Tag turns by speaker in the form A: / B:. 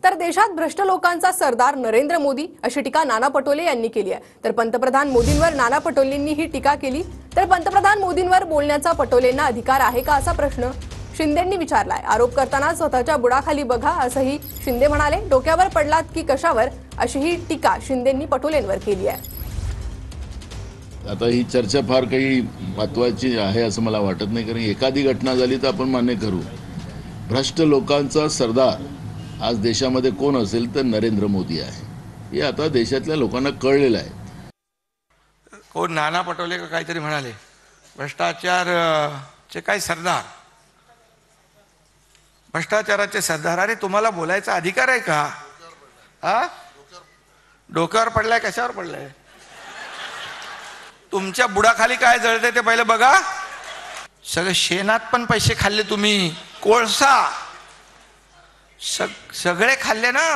A: तर देशात भ्रष्ट लोकांचा सरदार नरेंद्र मोदी अशी टीका नाना पटोले यांनी केली आहे। तर पंतप्रधान मोदींवर नाना पटोलेंनी ही टीका केली। तर पंतप्रधान मोदींवर बोलण्याचा पटोलेंना अधिकार आहे का असा प्रश्न शिंदेंनी विचारलाय। आरोप करताना स्वतःच्या बुडाखाली बघा असंही शिंदे म्हणाले। डोक्यावर पडलात की कशावर अशी ही टीका शिंदेंनी पटोलेंवर केली आहे।
B: आता ही चर्चा फार काही महत्त्वाची आहे असं मला वाटत नाही, कारण एखादी घटना झाली तर आपण मान्य करू। भ्रष्ट लोकांचा सरदार आज देशामध्ये कोण असेल तर नरेंद्र मोदी आहे, हे आता देशातल्या लोकांना कळलेलं आहे।
C: कोण नाना पटोले का काहीतरी म्हणाले भ्रष्टाचारचे काय सरदार, भ्रष्टाचाराचे सरदार। अरे तुम्हाला बोलायचा अधिकार आहे का? हा, डोक्यावर पडलाय कशावर पडलाय? तुमच्या बुडाखाली काय जळते ते पहिले बघा। सगळे शेणात पण पैसे खाल्ले तुम्ही, कोळसा सगळे खाल्ले ना।